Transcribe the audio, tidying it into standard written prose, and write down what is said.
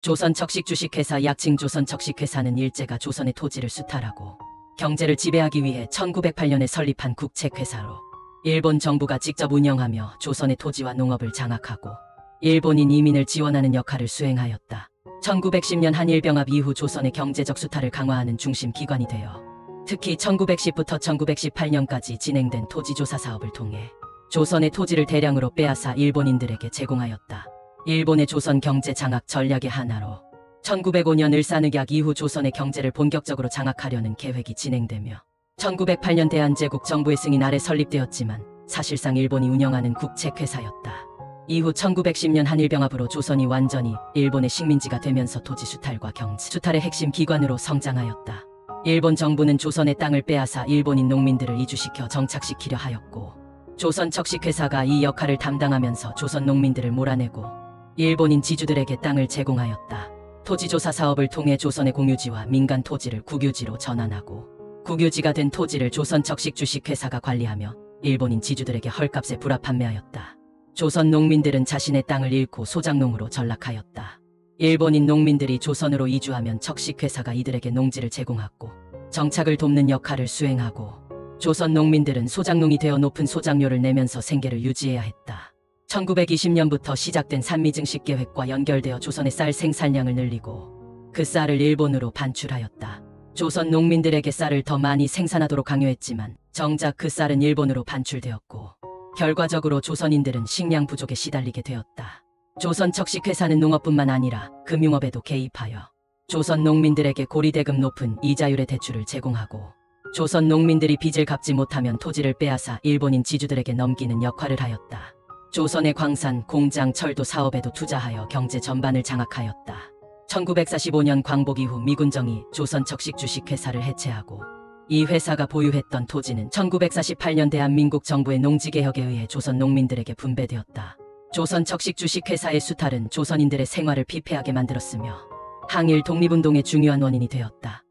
조선척식주식회사 약칭 조선척식회사는 일제가 조선의 토지를 수탈하고 경제를 지배하기 위해 1908년에 설립한 국책회사로 일본 정부가 직접 운영하며 조선의 토지와 농업을 장악하고 일본인 이민을 지원하는 역할을 수행하였다. 1910년 한일병합 이후 조선의 경제적 수탈을 강화하는 중심 기관이 되어 특히 1910부터 1918년까지 진행된 토지조사 사업을 통해 조선의 토지를 대량으로 빼앗아 일본인들에게 제공하였다. 일본의 조선 경제 장악 전략의 하나로 1905년 을사늑약 이후 조선의 경제를 본격적으로 장악하려는 계획이 진행되며 1908년 대한제국 정부의 승인 아래 설립되었지만 사실상 일본이 운영하는 국책회사였다. 이후 1910년 한일병합으로 조선이 완전히 일본의 식민지가 되면서 토지 수탈과 경제 수탈의 핵심 기관으로 성장하였다. 일본 정부는 조선의 땅을 빼앗아 일본인 농민들을 이주시켜 정착시키려 하였고 조선척식회사가 이 역할을 담당하면서 조선 농민들을 몰아내고 일본인 지주들에게 땅을 제공하였다. 토지조사 사업을 통해 조선의 공유지와 민간 토지를 국유지로 전환하고 국유지가 된 토지를 조선척식주식회사가 관리하며 일본인 지주들에게 헐값에 불화 판매하였다. 조선 농민들은 자신의 땅을 잃고 소작농으로 전락하였다. 일본인 농민들이 조선으로 이주하면 척식회사가 이들에게 농지를 제공하고 정착을 돕는 역할을 수행하고 조선 농민들은 소작농이 되어 높은 소작료를 내면서 생계를 유지해야 했다. 1920년부터 시작된 산미증식 계획과 연결되어 조선의 쌀 생산량을 늘리고 그 쌀을 일본으로 반출하였다. 조선 농민들에게 쌀을 더 많이 생산하도록 강요했지만 정작 그 쌀은 일본으로 반출되었고 결과적으로 조선인들은 식량 부족에 시달리게 되었다. 조선척식회사는 농업뿐만 아니라 금융업에도 개입하여 조선 농민들에게 고리대금 높은 이자율의 대출을 제공하고 조선 농민들이 빚을 갚지 못하면 토지를 빼앗아 일본인 지주들에게 넘기는 역할을 하였다. 조선의 광산, 공장, 철도 사업에도 투자하여 경제 전반을 장악하였다. 1945년 광복 이후 미군정이 조선척식주식회사를 해체하고 이 회사가 보유했던 토지는 1948년 대한민국 정부의 농지개혁에 의해 조선 농민들에게 분배되었다. 조선척식주식회사의 수탈은 조선인들의 생활을 피폐하게 만들었으며 항일 독립운동의 중요한 원인이 되었다.